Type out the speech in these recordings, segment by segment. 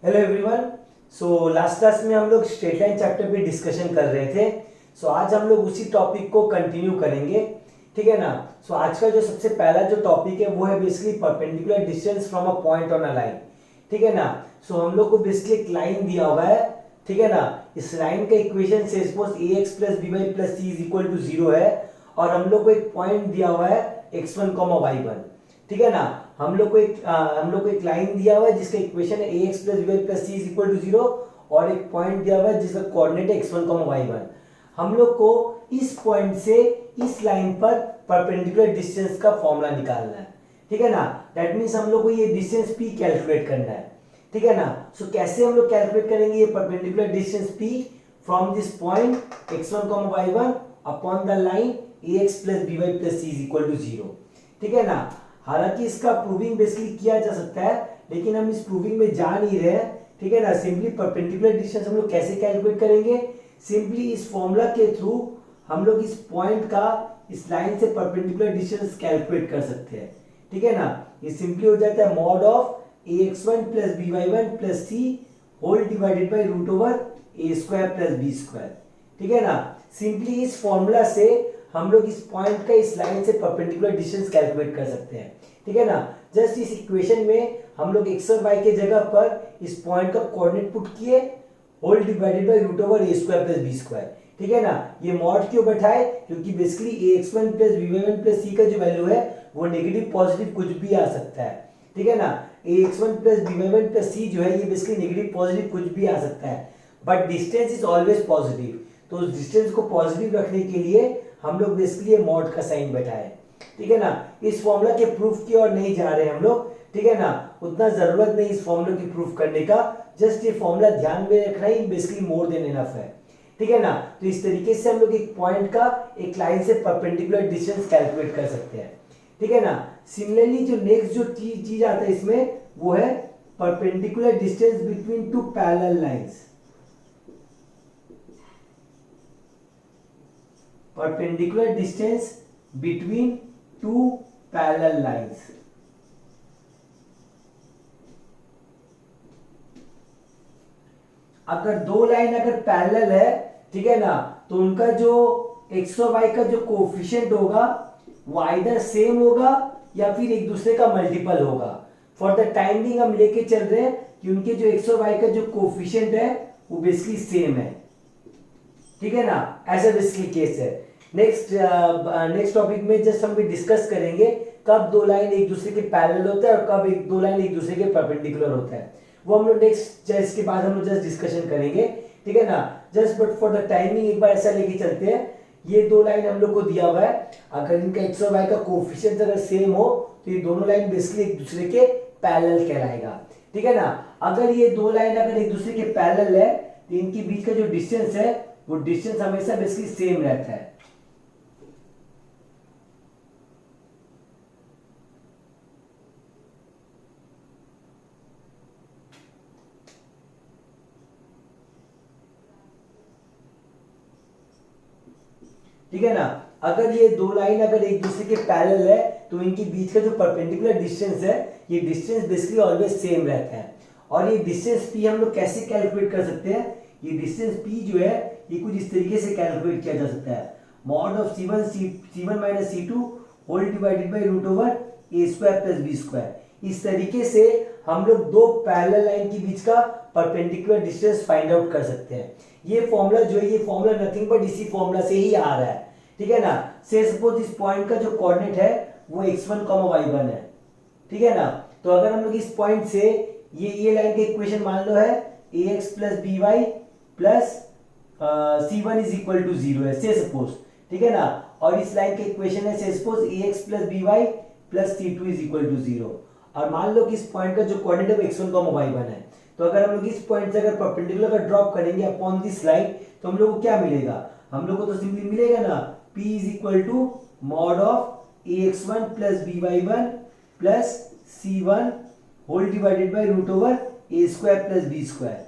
Hello everyone. So last class में हम लोग स्ट्रेट लाइन चैप्टर पे डिस्कशन कर रहे थे। आज हम लोग उसी टॉपिक को कंटिन्यू करेंगे, ठीक है ना। आज का जो सबसे पहला जो टॉपिक है वो है basically perpendicular distance from a point on a line, ठीक है ना। हम लोग को बेसिकली एक लाइन दिया हुआ है, ठीक है ना। इस लाइन का इक्वेशन से suppose a x plus B y plus c is equal to zero है, और हम लोग को एक पॉइंट दिया हुआ है x one comma y one, ठीक है ना। हम लोग को एक लाइन दिया हुआ है जिसका इक्वेशन है ax plus b plus c is equal to zero, और एक पॉइंट दिया हुआ है जिसका कोऑर्डिनेट है x1 y1। हम लोग को इस पॉइंट से इस लाइन पर परपेंडिकुलर डिस्टेंस का फॉर्मूला निकालना है, ठीक है ना। दैट मींस हम लोग को ये डिस्टेंस p कैलकुलेट करना है, ठीक है ना। कैसे हम लोग कैलकुलेट करेंगे ये perpendicular distance p from this point x1 y1 upon the line ax plus b plus c is equal to zero, ठीक है ना। हालांकि इसका प्रूविंग बेसिकली किया जा सकता है, लेकिन हम इस प्रूविंग में जा नहीं रहे हैं, ठीक है ना। सिंपली परपेंडिकुलर डिस्टेंस हम लोग कैसे कैलकुलेट करेंगे, सिंपली इस फॉर्मूला के थ्रू हम लोग इस पॉइंट का इस लाइन से परपेंडिकुलर डिस्टेंस कैलकुलेट कर सकते हैं, ठीक है ना। ये सिंपली हो जाता है mod of a x one plus B Y one plus c whole divided by root over A square plus B square, ठीक है ना। सिंपली इस फॉर्मूला से हम लोग इस पॉइंट का इस लाइन से परपेंडिकुलर डिस्टेंस कैलकुलेट कर सकते हैं, ठीक है ना। जस्ट इस इक्वेशन में हम लोग एक्स और वाई के जगह पर इस पॉइंट का कोऑर्डिनेट पुट किए, whole divided by root over A square plus B square, ठीक है ना। ये मॉड क्यों बैठाए, क्योंकि basically A x one plus B Y one plus C का जो वैल्यू है वो नेगेटिव पॉजिटिव कुछ भी आ सकता है, ठीक है ना। A x one plus B Y one plus C जो है ये बेसिकली नेगेटिव पॉजिटिव कुछ भी आ सकता है, but distance is always positive. तो उस डिस्टेंस को पॉजिटिव रखने के लिए हम लोग बेसिकली मॉड का साइन बैठाए, ठीक है ना। इस फॉर्मूला के प्रूफ की ओर नहीं जा रहे हम लोग, ठीक है ना। उतना जरूरत नहीं इस फॉर्मूला की प्रूफ करने का, जस्ट ये फॉर्मूला ध्यान में रखना ही बेसिकली मोर देन इनफ है, ठीक है ना। तो इस तरीके से हम लोग एक पॉइंट का एक लाइन से परपेंडिकुलर डिस्टेंस कैलकुलेट कर सकते हैं, ठीक है ना। सिमिलरली जो नेक्स्ट जो चीज आता है इसमें वो है perpendicular distance between two parallel lines. perpendicular distance between two parallel lines। अगर दो लाइन अगर पैरेलल है, ठीक है ना, तो उनका जो एक्स और वाई का जो कोफिशिएंट होगा वो आइदर सेम होगा या फिर एक दूसरे का मल्टीपल होगा। फॉर द टाइम बिंग हम लेके चल रहे हैं कि उनके जो एक्स और वाई का जो कोफिशिएंट है वो बेसिकली सेम है, ठीक है ना। ऐसा बेसिकली केस है। नेक्स्ट टॉपिक में जस्ट हम डिस्कस करेंगे कब दो लाइन एक दूसरे के पैरेलल होता है और कब एक दो लाइन एक दूसरे के परपेंडिकुलर होता है, वो हम लोग नेक्स्ट इसके बाद हम लोग जस्ट डिस्कशन करेंगे, ठीक है ना। Just but for the timing एक बार ऐसा लेके चलते हैं, ये दो लाइन हम लोग को दिया हुआ है, अगर इनका एक्स और वाई का कोफिशिएंट अगर सेम हो तो ये दोनों लाइन बेसिकली एक दूसरे के पैरेलल कहलाएगा, ठीक है ना। अगर ये दो लाइन अगर एक दूसरे के पैरेलल है तो इनके बीच का जो डिस्टेंस है वो डिस्टेंस हमेशा बेसिकली सेम रहता है, ठीक है ना। अगर ये दो लाइन अगर एक दूसरे के पैरेलल है तो इनके बीच का जो परपेंडिकुलर डिस्टेंस है ये डिस्टेंस बेसिकली ऑलवेज सेम रहता है। और ये डिस्टेंस p हम लोग कैसे कैलकुलेट कर सकते हैं, ये डिस्टेंस p जो है ये कुछ इस तरीके से कैलकुलेट किया जा सकता है, mod of c1 minus c2 whole divided by root over a square plus b square. इस तरीके से हम लोग दो पैरेलल लाइन के बीच का परपेंडिकुलर डिस्टेंस फाइंड आउट कर सकते हैं। ये फॉर्मूला जो है ये फॉर्मूला नथिंग बट इसी फॉर्मूला से ही आ रहा है, ठीक है ना। से सपोज इस पॉइंट का जो कोऑर्डिनेट है वो x1 y1 है, ठीक है ना। तो अगर हम लोग इस पॉइंट से ये लाइन का इक्वेशन मान लो है ax plus B y plus c1 is equal to zero है से सपोज, ठीक है ना। और इस लाइन का इक्वेशन है से suppose ax plus B y plus c2 is equal to zero, और मान लो कि इस पॉइंट का जो कोऑर्डिनेट है x1 y1 है। तो अगर हम लोग इस पॉइंट से अगर परपेंडिकुलर का ड्रॉप करेंगे अपॉन दिस लाइन तो हम लोग को क्या मिलेगा, हम लोग को तो सिंपली मिलेगा ना p is equal to mod of ax1 plus B Y one plus c1 whole divided by root over a square plus B square,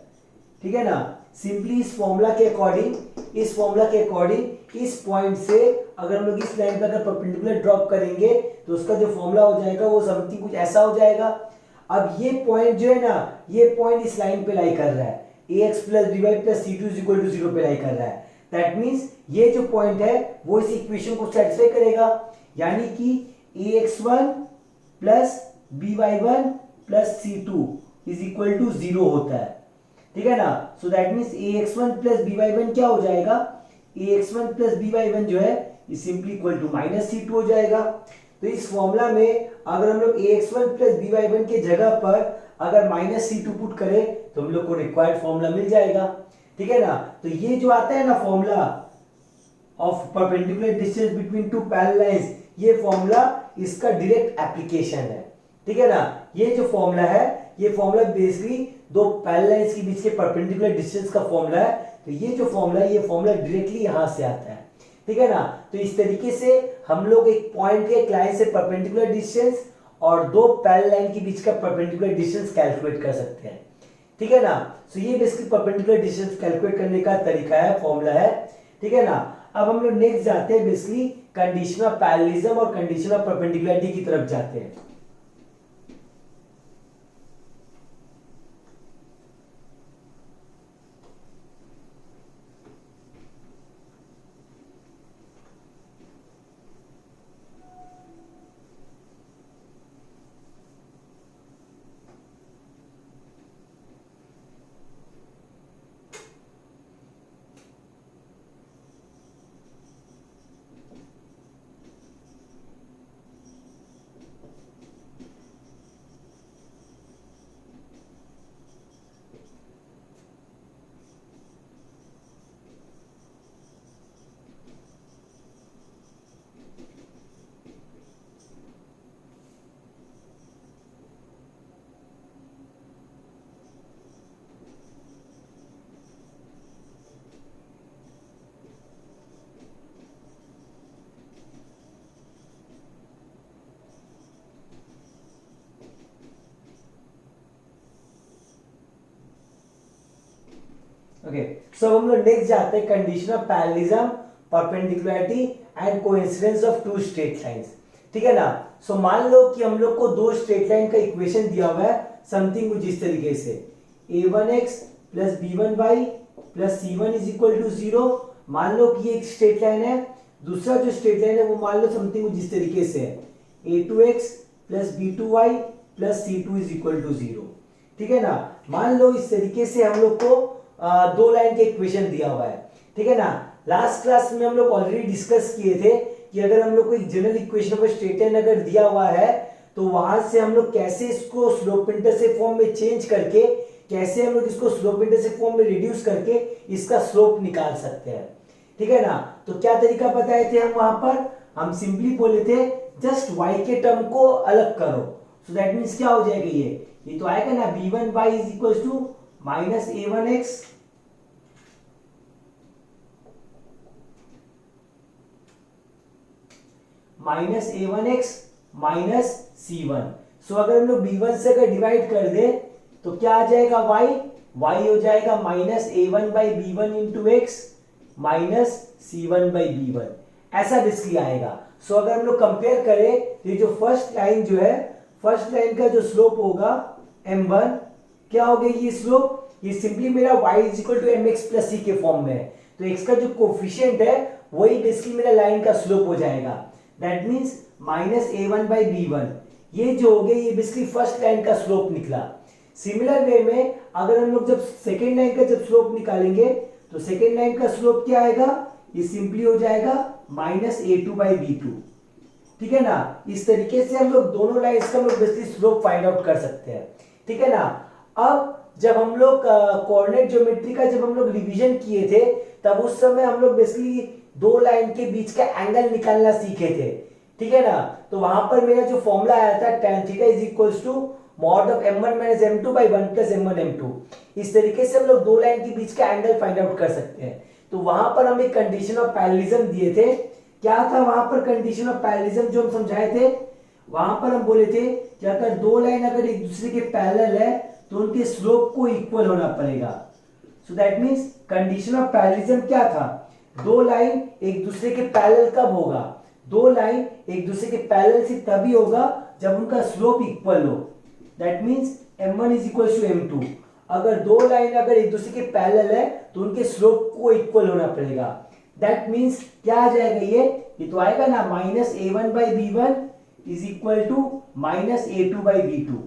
ठीक है ना। सिंपली इस फॉर्मूला के अकॉर्डिंग इस पॉइंट से अगर हम लोग इस लाइन पर अगर परपेंडिकुलर ड्रॉप करेंगे तो उसका जो फॉर्मूला हो जाएगा वो समथिंग कुछ ऐसा हो जाएगा। अब ये पॉइंट जो है ना, ये पॉइंट इस लाइन पे लाई कर रहा है, ax plus by plus c2 is equal to 0 पे लाई कर रहा है। दैट मीन्स ये जो पॉइंट है वो इस इक्वेशन को सेटिस्फाई करेगा, यानी कि ax1 plus by1 plus c2 is equal to 0 होता है, ठीक है ना। So that means ax1 plus by1 क्या हो जाएगा, ax1 प्लस by1 जो है is simply equal to minus c2 हो जाएगा। तो इस फॉर्मूला में अगर हम लोग ax1 प्लस by1 के जगह पर अगर माइनस c2 पुट करें तो हम लोग को रिक्वायर्ड फॉर्मूला मिल जाएगा, ठीक है ना। तो ये जो आता है ना formula of perpendicular distance between two parallel lines, ये फॉर्मूला इसका डायरेक्ट एप्लीकेशन है, ठीक है ना। ये जो फॉर्मूला है, ये फॉर्मूला बेसिकली दो पैरेलल लाइंस के बीच के परपेंडिकुलर डिस्टेंस का फॉर्मूला है। तो ये जो फॉर्मूला है, ये फॉर्मूला डायरेक्टली यहां से आता है, ठीक है ना। तो इस तरीके से हम लोग एक पॉइंट के एक लाइन से परपेंडिकुलर डिस्टेंस और दो पैरेलल लाइन के बीच का परपेंडिकुलर डिस्टेंस कैलकुलेट कर सकते हैं, ठीक है ना। सो ये बेसिकली परपेंडिकुलर डिस्टेंस कैलकुलेट करने का तरीका है, फॉर्मूला है, ठीक है ना। अब हम लोग नेक्स्ट जाते हैं बेसिकली कंडीशन ऑफ पैरेललिज्म और कंडीशन ऑफ परपेंडिकुलरिटी की तरफ जाते हैं। ओके, सो हम लोग नेक्स्ट जाते हैं condition of parallelism, perpendicularity and coincidence of two straight lines, ठीक है ना। सो मान लो कि हम लोग को दो स्ट्रेट लाइन का इक्वेशन दिया हुआ है समथिंग कुछ इस तरीके से, a1x plus b1y plus c1 is equal to 0। मान लो कि ये एक स्ट्रेट लाइन है, दूसरा जो स्ट्रेट लाइन है वो मान लो समथिंग कुछ इस तरीके से है, a2x plus b2y plus c2 is equal to 0, ठीक है ना। मान लो इस तरीके से हम लोग को दो लाइन के इक्वेशन दिया हुआ है, ठीक है ना। लास्ट क्लास में हम लोग ऑलरेडी डिस्कस किए थे कि अगर हम लोग को एक general equation of straight line अगर दिया हुआ है तो वहां से हम लोग कैसे इसको स्लोप इंटरसेप्ट फॉर्म में चेंज करके कैसे हम लोग इसको स्लोप इंटरसेप्ट फॉर्म में रिड्यूस करके इसका स्लोप निकाल सकते हैं, ठीक है ना। तो क्या तरीका बताए थे हम वहां पर, हम सिंपली बोले थे जस्ट y के टर्म को अलग करो। सो दैट मींस क्या हो जाएगा, ये तो आएगा ना b1y is equal to minus a1x minus a1x minus c1। So अगर हम लोग b1 से अगर डिवाइड कर दे तो क्या आ जाएगा y हो जाएगा minus a1 by b1 into x minus c1 by b1, ऐसा बेसिकली आएगा। सो अगर हम लोग कंपेयर करें तो ये जो फर्स्ट लाइन जो है, फर्स्ट लाइन का जो स्लोप होगा m1, क्या हो गया ये स्लोप, ये सिंपली मेरा y is equal to mx plus c के फॉर्म में है। तो x का जो कोफिशिएंट है वही बेसिकली मेरा लाइन का स्लोप हो जाएगा। That means minus a1 by b1, ये जो हो गया ये बेसिकली फर्स्ट लाइन का स्लोप निकला। सिमिलर वे में अगर हम लोग जब सेकेंड लाइन का जब स्लोप निकालेंगे तो सेकेंड लाइन का स्लोप क्या आएगा, ये सिंपली हो जाएगा माइनस a2 बाई b2, ठीक है ना। इस तरीके से हम लोग दोनों लाइंस का हम लोग बेसिकली स्लोप फाइंड आउट कर सकते हैं, ठीक है ना। अब जब हम लोग कोऑर्डिनेट ज्योमेट्री का जब हम लोग रिवीजन किए थे तब उस समय हम लोग बेसिकली दो लाइन के बीच का एंगल निकालना सीखे थे, ठीक है ना। तो वहां पर मेरा जो फॉर्मूला आया था tan theta is equals to mod of m1 minus m2 by 1 plus m1 m2। इस तरीके से हम लोग दो लाइन के बीच का एंगल फाइंड आउट कर सकते हैं। तो वहां पर हम एक कंडीशन ऑफ पैरेललिज्म दिए थे, क्या था वहां पर कंडीशन ऑफ पैरेललिज्म जो हम समझाए थे, वहां पर हम बोले थे कि अगर दो लाइन अगर एक दूसरे के पैरेलल है तो उनके स्लोप को इक्वल होना पड़ेगा। सो that means condition of parallelism क्या था, दो लाइन एक दूसरे के पैरेलल कब होगा, दो लाइन एक दूसरे के पैरेलल से तभी होगा जब उनका स्लोप इक्वल हो। That means m1 is equal to m2। अगर दो लाइन अगर एक दूसरे के पैरेलल है तो उनके स्लोप को इक्वल होना पड़ेगा। दैट मीन्स क्या आ जाएगा, ये तो आएगा ना minus a1 by b1 is equal to minus a2 by b2,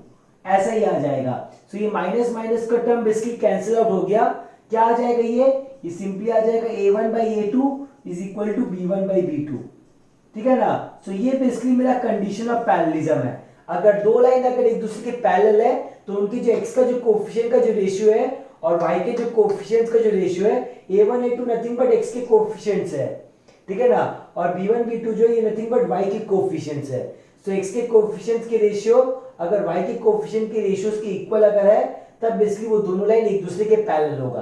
ऐसा ही आ जाएगा। सो ये माइनस माइनस का टर्म बेसिकली कैंसिल आउट हो गया। क्या आ जाएगा, ये सिंपली आ जाएगा a1 by a2 is equal to b1 by b2, ठीक है ना। सो ये बेसिकली मेरा कंडीशन ऑफ पैरेललिज्म है। अगर दो लाइन अगर एक दूसरे के पैरेलल है तो उनकी जो x का जो कोएफिशिएंट का जो रेशियो है और y के जो कोएफिशिएंट्स का जो रेशियो है, a1 a2 nothing but x के कोएफिशिएंट्स है, ठीक है ना। और b1 b2 जो ये नथिंग बट y के कोएफिशिएंट्स है। सो x के कोएफिशिएंट्स के रेशियो अगर y के कोएफिशिएंट के रेशियोज के इक्वल अगर है तब बेसिकली वो दोनों लाइन एक दूसरे के पैरेलल होगा।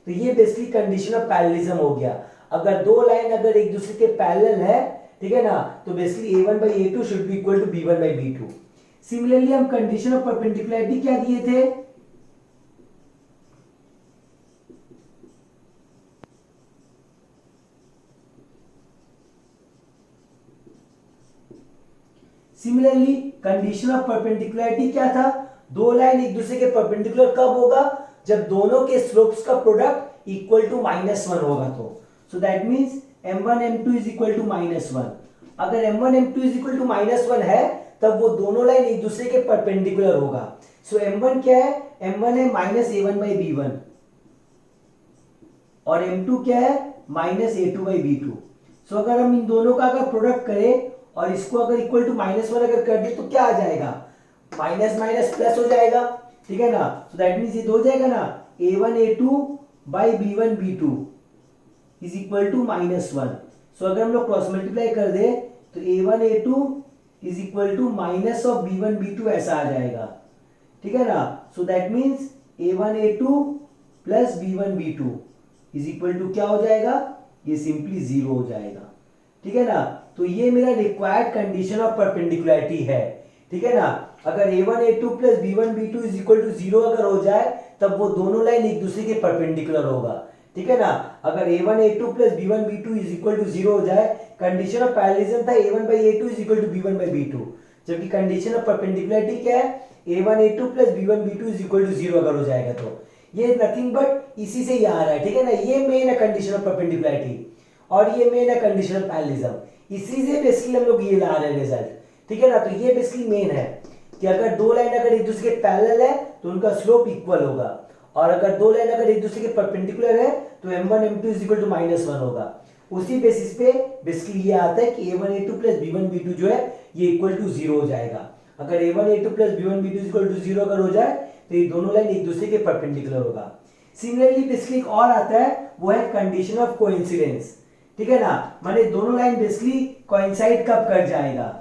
तो ये बेसिकली कंडीशन ऑफ पैरेललिज्म हो गया। अगर दो लाइन अगर एक दूसरे के पैरेलल है, ठीक है ना, तो basically a1 by a2 should be equal to b1 by b2। Similarly हम कंडीशन ऑफ परपेंडिकुलरिटी क्या दिए थे, सिमिलरली कंडीशन ऑफ परपेंडिकुलरिटी क्या था, दो लाइन एक दूसरे के परपेंडिकुलर कब होगा, जब दोनों के स्लोप्स का प्रोडक्ट इक्वल टू -1 होगा। तो so that means m1 m2 is equal to -1। अगर m1 m2 is equal to -1 है तब वो दोनों लाइन एक दूसरे के परपेंडिकुलर होगा। सो m1 क्या है, m1 है -a1 by b1 और m2 क्या है -a2 by b2। सो अगर हम इन दोनों का अगर प्रोडक्ट करें और इसको अगर इक्वल टू -1 अगर कर दे तो क्या आ जाएगा, माइनस माइनस प्लस हो जाएगा, ठीक है ना। सो दैट मींस ये हो जाएगा ना a1 a2 by b1 b2 is equal to -1। So अगर हम लोग क्रॉस मल्टीप्लाई कर दे तो a1 a2 is equal to minus of b1 b2 ऐसा आ जाएगा, ठीक है ना। So that means a1 a2 plus b1 b2 is equal to क्या हो जाएगा, ये सिंपली 0 हो जाएगा, ठीक है ना। तो ये मेरा रिक्वायर्ड कंडीशन ऑफ परपेंडिकुलरिटी है, ठीक है ना। अगर a1 a2 plus b1 b2 is equal to 0 अगर हो जाए तब वो दोनों लाइन एक दूसरे के परपेंडिकुलर होगा, ठीक है ना। अगर a1 a2 plus b1 b2 is equal to 0 हो जाए, कंडीशन ऑफ पैरेललिज्म था a1 by a2 is equal to b1 by b2, जबकि कंडीशन ऑफ परपेंडिकुलरिटी क्या है, a1 a2 plus b1 b2 is equal to 0 अगर हो जाएगा तो ये नथिंग बट इसी से ही आ रहा है, ठीक है ना। ये मेन है कंडीशन ऑफ परपेंडिकुलरिटी और ये मेन है कंडीशन ऑफ पैरेललिज्म, इसी से बेसिकली हम लोग ये ला रहे हैं रिजल्ट, ठीक है ना। तो ये बेसिकली मेन है कि अगर दो लाइन अगर एक दूसरे के पैरेलल है तो उनका स्लोप इक्वल होगा और अगर दो लाइन अगर एक दूसरे के परपेंडिकुलर है तो m1 m2 is equal to -1 होगा। उसी बेसिस पे बेसिकली ये आता है कि a1 a2 plus b1 b2 जो है ये इक्वल टू 0 हो जाएगा। अगर a1 a2 plus b1 b2 is equal to 0 अगर हो जाए तो ये दोनों लाइन एक दूसरे के परपेंडिकुलर होगा। सिमिलरली बेसिकली एक और आता है, वो है कंडीशन ऑफ कोइंसिडेंस, ठीक है ना। माने दोनों लाइन बेसिकली कोइंसाइड कब कर जाएगा,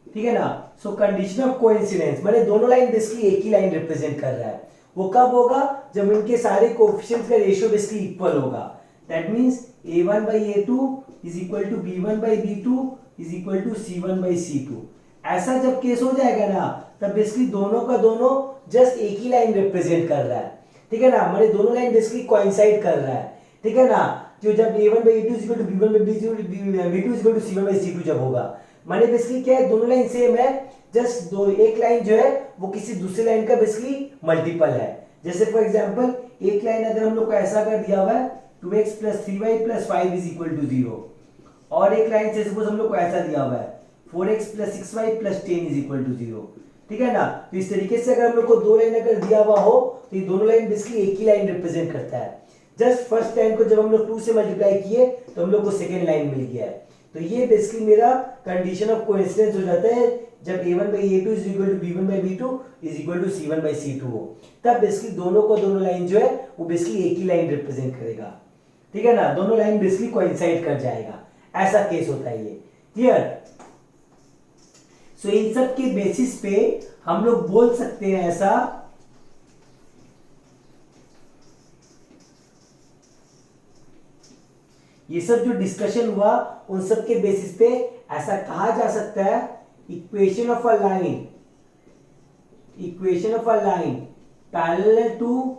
ठीक है ना। सो कंडीशन ऑफ कोइंसिडेंस माने दोनों लाइन बेसिकली एक ही लाइन रिप्रेजेंट कर रहा है, वो कब होगा, जब इनके सारे कोएफिशिएंट्स का रेशियो बेसिकली इक्वल होगा। That means a1 by a2 is equal to b1 by b2 is equal to c1 by c2। ऐसा जब केस हो जाएगा ना तब बेसिकली दोनों का दोनों जस्ट एक ही लाइन रिप्रेजेंट कर रहा है, ठीक है ना। माने दोनों लाइन बेसिकली कोइंसाइड कर रहा है, ठीक है ना। जो जब a1 by a2 is equal to b1 by b2 is equal to c1 by c2 जब होगा, माने बेसिकली क्या है, दोनों लाइन सेम है, जस्ट दो एक लाइन जो है वो किसी दूसरी लाइन का बेसिकली मल्टीपल है। जैसे फॉर एग्जांपल एक लाइन अगर हम लोग को ऐसा कर दिया हुआ है 2x plus 3y plus 5 is equal to 0 और एक लाइन से सपोज हम लोग को ऐसा दिया हुआ है 4x plus 6y plus 10 is equal to 0, ठीक है ना। तो इस तरीके से अगर हम लोग को दो लाइन अगर दिया हुआ हो तो ये दोनों लाइन बेसिकली एक ही लाइन रिप्रेजेंट करता है। जस्ट फर्स्ट लाइन को जब हम लोग 2 से मल्टीप्लाई किए तो हम लोग को सेकेंड लाइन मिल गया है। तो ये बेसिकली मेरा कंडीशन ऑफ कोइंसिडेंस हो जाता है जब a1 by a2 is equal to b1 by b2 is equal to c1 by c2 हो, तब बेसिकली दोनों को दोनों लाइन जो है वो बेसिकली एक ही लाइन रिप्रेजेंट करेगा, ठीक है ना। दोनों लाइन बेसिकली कोइंसाइड कर जाएगा, ऐसा केस होता है ये, क्लियर। सो इन सब के बेसिस पे हम लोग बोल सकते हैं ऐसा ये सब जो डिस्कशन हुआ उन सब के बेसिस पे ऐसा कहा जा सकता है equation of a line parallel to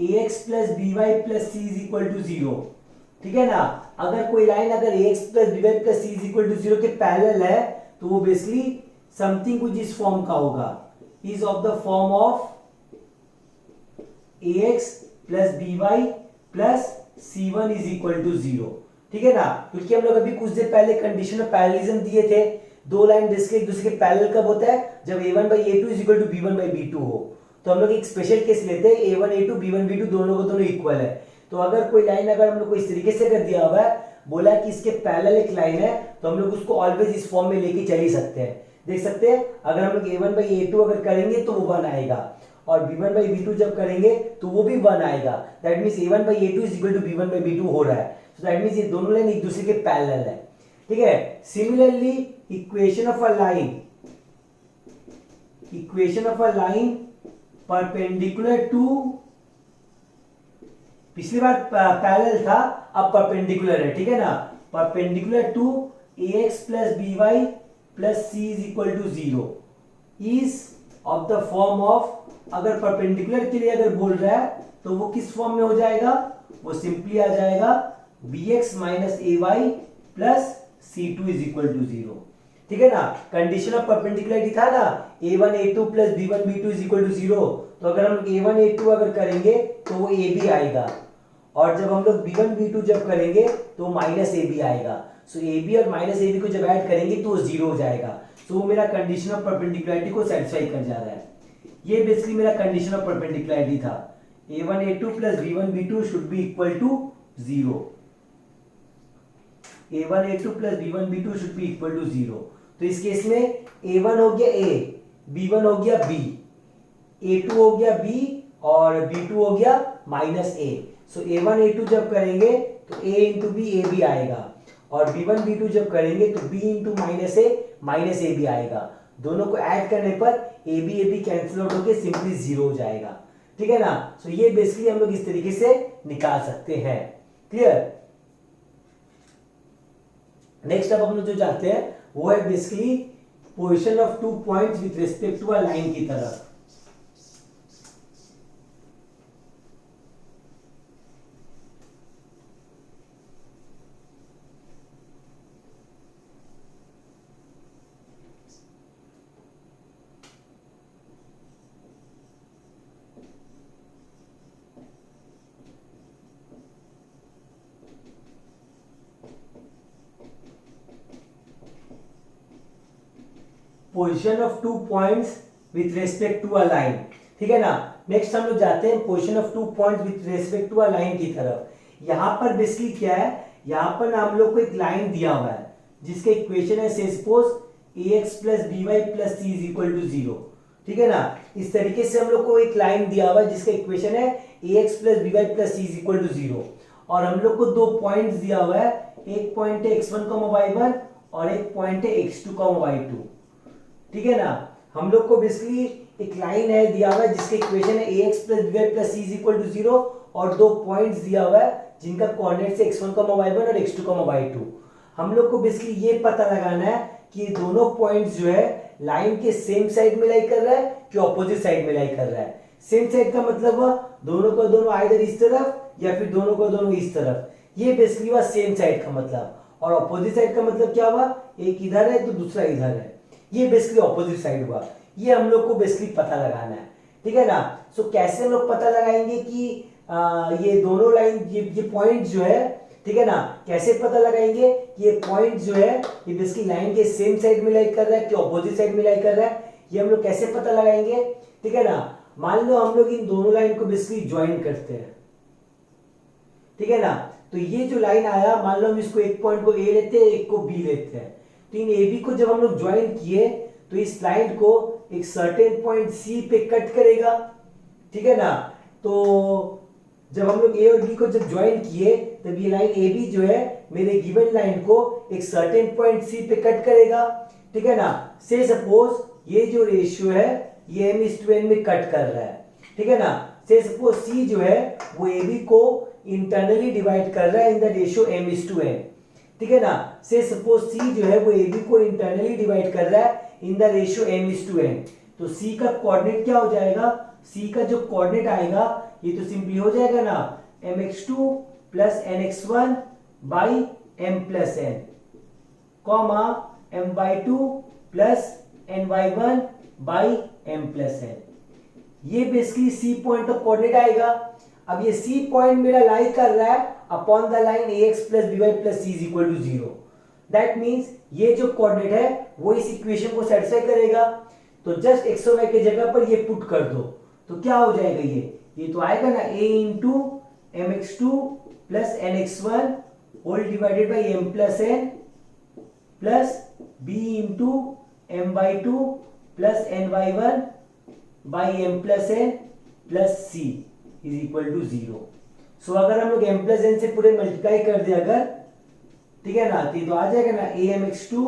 ax plus by plus c is equal to 0। ठीक है ना, अगर कोई लाइन अगर ax plus by plus c is equal to 0 के पैरेलल है तो वो बेसिकली समथिंग कुछ इस फॉर्म का होगा, is of the form of ax plus by plus c1 is equal to 0। ठीक है ना, क्योंकि हम लोग अभी कुछ देर पहले कंडीशन ऑफ पैरेललिज्म दिए थे, दो लाइन जिसके एक दूसरे के पैरेलल कब होता है, जब a1 by a2 is equal to b1 by b2 हो। तो हम लोग एक स्पेशल केस लेते हैं, a1 a2 b1 b2 दोनों को दोनों इक्वल है। तो अगर कोई लाइन अगर हम लोग को इस तरीके से कर दिया हुआ है, बोला कि इसके पैरेलल एक लाइन है, तो हम लोग उसको ऑलवेज इस फॉर्म में लेके चल ही सकते हैं। देख सकते हैं अगर हम लोग a1 by a2 अगर करेंगे तो वो 1 आएगा, और b1 by b2 जब करेंगे तो वो भी 1 आएगा। That means a1 by a2 is equal to b1 by b2 हो रहा है। सो दैट मींस ये दोनों लाइन एक दूसरे के पैरेलल है। ठीक है, similarly equation of a line perpendicular to, पिछली बार पैरेलल था अब परपेंडिकुलर है। ठीक है ना, perpendicular to ax plus by plus c is equal to 0 is of the form of, अगर परपेंडिकुलर के लिए अगर बोल रहा है तो वो किस फॉर्म में हो जाएगा, वो सिंपली आ जाएगा bx minus ay plus c2 is equal to 0। ठीक है ना, कंडीशन ऑफ परपेंडिकुलरिटी था ना, a1 a2 plus b1 b2 is equal to 0। तो अगर हम a1 a2 अगर करेंगे तो वो ab आएगा, और जब हम लोग b1 b2 जब करेंगे तो माइनस ab आएगा। सो ab और माइनस ab को जब ऐड करेंगे तो वो 0 हो जाएगा। सो वो मेरा कंडीशन ऑफ परपेंडिकुलरिटी को सेटिस्फाई कर जा रहा है। ये बेसिकली मेरा कंडीशन ऑफ परपेंडिकुलरिटी था, a1 a2 plus b1 b2 should be equal to 0। a1 a2 plus b1 b2 should be equal to 0। तो इस केस में a1 हो गया a, b1 हो गया b, a2 हो गया b और b2 हो गया minus a। So a1 a2 जब करेंगे तो a into b a b आएगा, और b1 b2 जब करेंगे तो b into minus a b आएगा। दोनों को ऐड करने पर a b कैंसिल आउट होकर सिंपली 0 हो जाएगा। ठीक है ना, सो ये बेसिकली हम लोग इस तरीके से निकाल सकते हैं। क्लियर। नेक्स्ट अब हम लोग जो जाते हैं वो है basically position of 2 points with respect to a line की तरफ। Position of 2 points with respect to a line. ठीक है ना, नेक्स्ट हम लोग जाते हैं position of 2 points with respect to a line की तरफ। यहां पर बेसिकली क्या है, यहां पर हम लोग को एक लाइन दिया हुआ है जिसका इक्वेशन है से suppose ax plus by plus c is equal to 0। ठीक है ना, इस तरीके से हम लोग को एक लाइन दिया हुआ है जिसका इक्वेशन है ax plus by plus c is equal to 0, और हम लोग को दो पॉइंट्स दिया हुआ है, एक पॉइंट है x1, y1 और एक पॉइंट है x2, y2। ठीक है ना, हम लोग को बेसिकली एक लाइन है दिया हुआ है जिसका इक्वेशन है ax plus by plus c is equal to 0, और दो पॉइंट्स दिया हुआ है जिनका कोऑर्डिनेट्स है x1, y1 और x2, y2। हम लोग को बेसिकली ये पता लगाना है कि दोनों पॉइंट्स जो है लाइन के सेम साइड में लाई कर रहा है कि ऑपोजिट साइड में लाई कर रहा है। सेम साइड का मतलब हुआ दोनों को दोनों आइदर इस तरफ या फिर दोनों को दोनों इस तरफ, ये बेसिकली हुआ सेम साइड का मतलब। और ऑपोजिट साइड का मतलब क्या हुआ, एक इधर है तो दूसरा इधर है, ये बेसिकली ऑपोजिट साइड हुआ। ये हम लोग को बेसिकली पता लगाना है। ठीक है ना, सो कैसे हम लोग पता लगाएंगे कि ये दोनों लाइन ये पॉइंट जो है, ठीक है ना, कैसे पता लगाएंगे कि ये पॉइंट जो है ये बेसिकली लाइन के सेम साइड में लाई कर रहा है कि ऑपोजिट साइड में लाई कर रहा है, ये हम लोग कैसे पता लगाएंगे। ठीक है ना, मान लो हम लोग इन दोनों लाइन को बेसिकली ज्वाइन करते हैं। ठीक है ना, तो ये जो लाइन आया, मान लो हम इसको एक पॉइंट को ए लेते हैं, एक को बी लेते हैं, तो इन ए बी को जब हम लोग ज्वाइन किए तो इस लाइन को एक सर्टेन पॉइंट सी पे कट करेगा। ठीक है ना, तो जब हम लोग ए और बी को जब ज्वाइन किए तब ये लाइन ए बी जो है मेरे गिवन लाइन को एक सर्टेन पॉइंट सी पे कट करेगा। ठीक है ना, से सपोज ये जो रेशियो है ये m/n में कट कर रहा है। ठीक है ना, से सपोज सी जो है वो ए बी को इंटरनली डिवाइड कर रहा है इन द रेशियो m:n, ठीक है ना। से सपोज C जो है वो AB को इंटरनली डिवाइड कर रहा है इन द रेशियो m:n, तो C का कोऑर्डिनेट क्या हो जाएगा, C का जो कोऑर्डिनेट आएगा ये तो सिंपली हो जाएगा ना mx2 plus nx1 by m+n, comma m/2 plus ny1 by m+n। ये बेसिकली C पॉइंट का कोऑर्डिनेट आएगा। अब ये C पॉइंट मेरा लाई कर रहा है upon the line ax plus by plus c is equal to 0। That means ये जो कोऑर्डिनेट है वो इस इक्वेशन को सेटिस्फाई करेगा। तो जस्ट x और y की जगह पर ये पुट कर दो, तो क्या हो जाएगा, ये तो आएगा ना a into mx2 plus nx1 whole divided by m+n plus b into m/2 plus ny1 by m+n plus c is equal to 0। So अगर हम लोग m+n से पूरे मल्टीप्लाई कर दे अगर, ठीक है ना, तो आ जाएगा ना amx2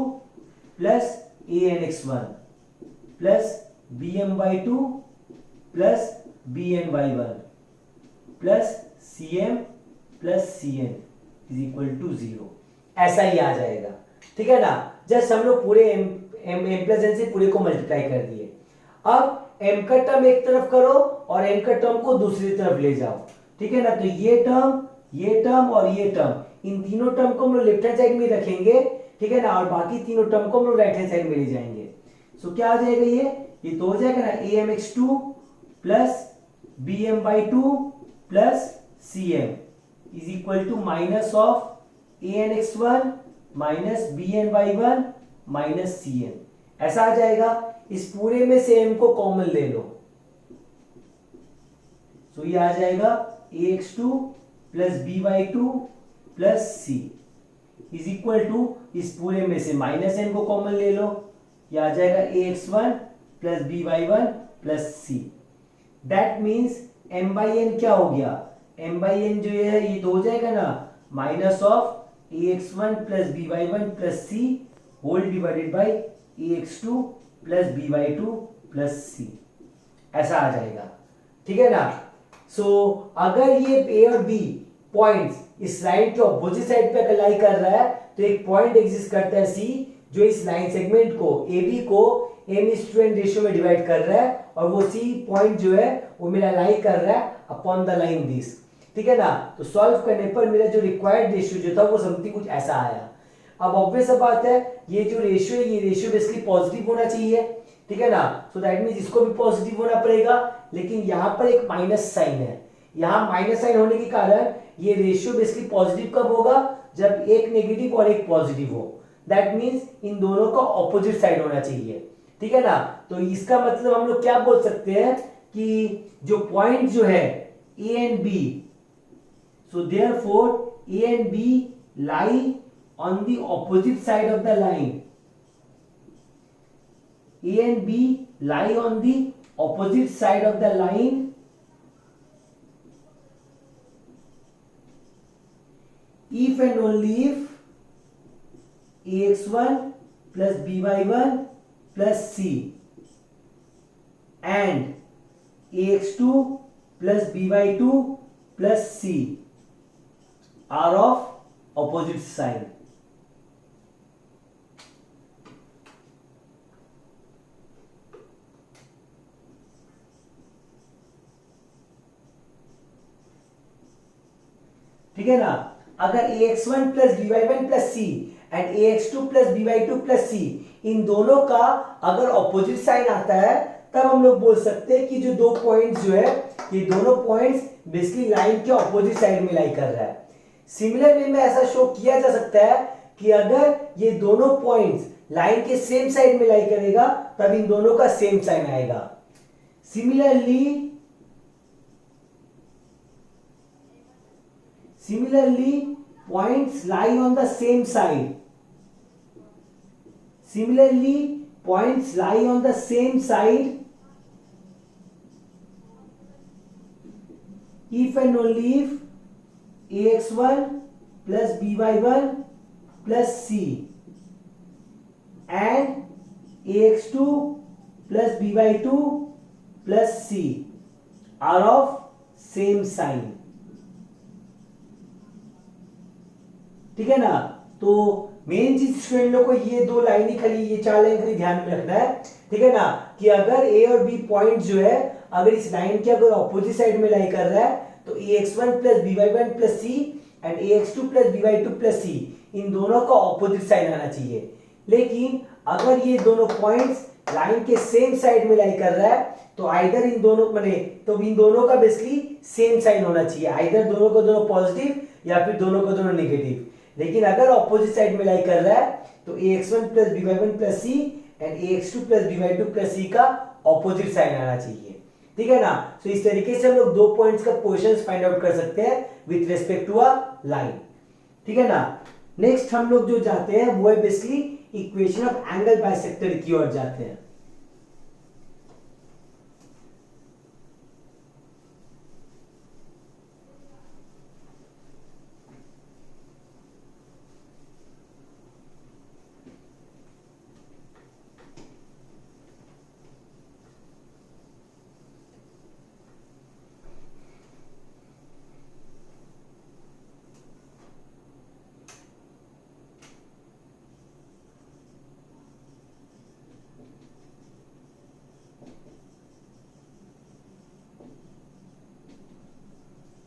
plus anx1 plus bm/2 plus bny1 plus cm plus cn is equal to 0। ऐसा ही आ जाएगा, ठीक है ना। जस्ट हम लोग पूरे m+n से पूरे को मल्टीप्लाई कर दिए। अब m का टर्म एक तरफ करो और m का टर्म को दूसरी तरफ ले जाओ, ठीक है ना। तो ये टर्म और ये टर्म, इन तीनों टर्म को हम लोग लेफ्ट हैंड साइड में रखेंगे, ठीक है ना, और बाकी तीनों टर्म को हम लोग राइट हैंड साइड में ले जाएंगे। सो क्या आ जाएगा, ये तो हो जाएगा ना amx2 plus bm/2 plus cm is equal to minus of anx1 minus bny1 minus cn। ऐसा आ जाएगा। इस पूरे में से m को कॉमन ले लो, सो ये आ जाएगा ax2 plus by2 plus c is equal to, इस पूरे में से माइनस n को कॉमन ले लो, ये आ जाएगा ax1 plus by1 plus c। That means m/n क्या हो गया, m/n जो है ये तो हो जाएगा ना minus of ax1 plus by1 plus c whole divided by ax2 plus by2 plus c। ऐसा आ जाएगा, ठीक है ना। सो अगर ये a और b पॉइंट्स इस लाइन के ऑपोजिट साइड पे लाई कर रहा है, तो एक पॉइंट एग्जिस्ट करता है c जो इस लाइन सेगमेंट को ab को m:n रेशियो में डिवाइड कर रहा है, और वो c पॉइंट जो है वो मेरा लाई कर रहा है अपॉन द लाइन दिस, ठीक है ना। तो सॉल्व करने पर मेरा जो रिक्वायर्ड रेशियो जो था वो समथिंग कुछ ऐसा आया। अब ऑब्वियस बात है, ये जो रेशियो है ये रेशियो बेसिकली पॉजिटिव होना चाहिए, ठीक है ना। सो दैट मींस इसको भी पॉजिटिव होना पड़ेगा, लेकिन यहाँ पर एक माइनस साइन है। यहाँ माइनस साइन होने के कारण ये रेशियो बेसिकली पॉजिटिव कब होगा, जब एक नेगेटिव और एक पॉजिटिव हो। दैट मींस इन दोनों का ऑपोजिट साइड होना चाहिए, ठीक है ना। तो इसका मतलब हम लोग क्या बोल सकते हैं कि जो पॉइंट जो है A and B, so therefore A and B lie on the opposite side of the line. A and B lie on the opposite side of the line if and only if ax1 plus by1 plus c and ax2 plus by2 plus c are of opposite side. ठीक है ना। अगर ax1 plus by1 plus c and ax2 plus by2 plus c इन दोनों का अगर opposite sign आता है, तब हम लोग बोल सकते हैं कि जो दो पॉइंट्स जो है ये दोनों पॉइंट्स बेसिकली लाइन के ऑपोजिट साइड में लाई कर रहा है। सिमिलर वे में ऐसा शो किया जा सकता है कि अगर ये दोनों पॉइंट्स लाइन के सेम साइड में लाई करेगा, तब इन दोनों का सेम साइन आएगा। Similarly, points lie on the same side. Similarly, points lie on the same side if and only if ax1 plus by1 plus c and ax2 plus by2 plus c are of same sign. ठीक है ना। तो main चीज student लोग को ये दो line ही खाली, ये चार लाइन खाली ध्यान में रखना है, ठीक है ना, कि अगर ए और बी पॉइंट जो है अगर इस लाइन के अगर ऑपोजिट साइड में लाई कर रहा है तो ax1 plus by1 plus C and ax2 plus by2 plus C इन दोनों का ऑपोजिट साइड आना चाहिए। लेकिन अगर ये दोनों पॉइंट्स लाइन के सेम साइड में लाई कर रहा है तो आइदर इन दोनों बने, तो इन दोनों का बेसिकली सेम साइन होना चाहिए, आइदर दोनों को दोनों पॉजिटिव या फिर दोनों को दोनों नेगेटिव। लेकिन अगर ऑपोजिट साइड में लाई कर रहा है तो ax1 plus by1 plus C and ax2 plus by2 plus C का ऑपोजिट साइन आना चाहिए, ठीक है ना। तो इस तरीके से हम लोग दो पॉइंट्स का पोजीशंस फाइंड आउट कर सकते हैं with respect to a line, ठीक है ना। नेक्स्ट हम लोग जो जाते हैं वो है basically equation of angle bisector की ओर जाते हैं।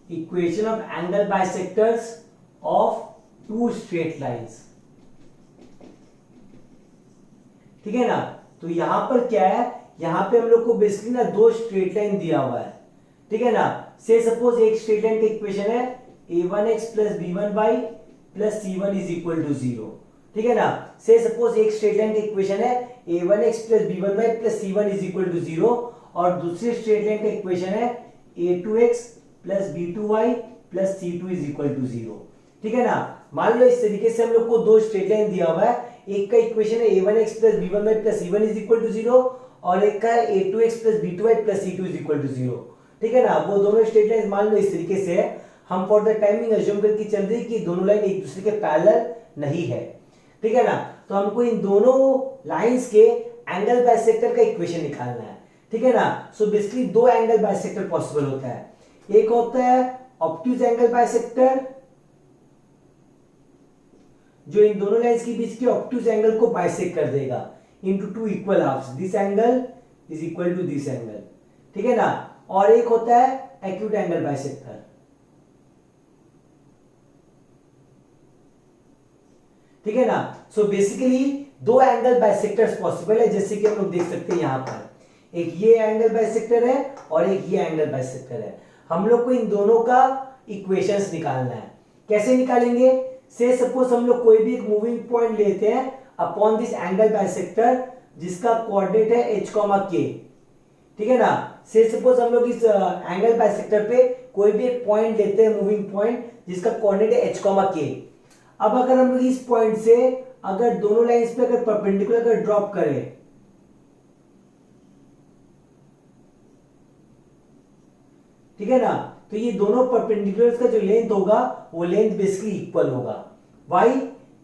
Equation of angle bisectors of two straight lines, ठीक है ना। तो यहां पर क्या है, यहां पे हम लोग को बेसिकली ना दो स्ट्रेट लाइन दिया हुआ है, ठीक है ना। से सपोज एक स्ट्रेट लाइन का इक्वेशन है a1x plus b1y plus c1 is equal to 0, ठीक है ना। से सपोज एक स्ट्रेट लाइन का इक्वेशन है a1x plus b1y plus c1 is equal to 0 और दूसरी स्ट्रेट लाइन का इक्वेशन है a2x plus b2y plus c2 is equal to 0, ठीक है ना। मान लो इस तरीके से हम लोग को दो स्ट्रेट लाइन दिया हुआ है, एक का इक्वेशन है a1x plus b1y plus c1 is equal to 0 और एक का है a2x plus b2y plus c2 is equal to 0, ठीक है ना। वो दोनों स्ट्रेट लाइन मान लो इस तरीके से है, हम फॉर द टाइमिंग अज्यूम करके चल रही कि दोनों लाइन एक दूसरे के पैरेलल नहीं है, ठीक है ना। तो हमको इन दोनों लाइंस के एंगल बाइसेक्टर का इक्वेशन निकालना है, ठीक है ना। सो बेसिकली दो एंगल बाइसेक्टर पॉसिबल होता है, एक होता है ऑब्ट्यूज एंगल बाइसेक्टर जो इन दोनों लाइंस के बीच के ऑब्ट्यूज एंगल को बाइसेक्ट कर देगा into two equal halves, this angle is equal to this angle, ठीक है ना। और एक होता है एक्यूट एंगल बाइसेक्टर, ठीक है ना। सो बेसिकली दो एंगल बाइसेक्टर्स पॉसिबल है, जैसे कि हम लोग देख सकते हैं यहां पर एक ये एंगल बाइसेक्टर है और एक ये एंगल बाइसेक्टर है। हम लोग को इन दोनों का इक्वेशंस निकालना है, कैसे निकालेंगे। से सपोज हम लोग कोई भी एक मूविंग पॉइंट लेते हैं अपॉन दिस एंगल बाइसेक्टर जिसका कोऑर्डिनेट है h, k, ठीक है ना। से सपोज हम लोग इस एंगल बाइसेक्टर पे कोई भी एक पॉइंट लेते हैं मूविंग पॉइंट जिसका कोऑर्डिनेट है h, k। अब अगर हम लोग इस पॉइंट से अगर दोनों लाइंस पे अगर परपेंडिकुलर अगर ड्रॉप करें, ठीक है ना, तो ये दोनों परपेंडिकुलर्स का जो लेंथ होगा वो लेंथ बेसिकली इक्वल होगा। व्हाई?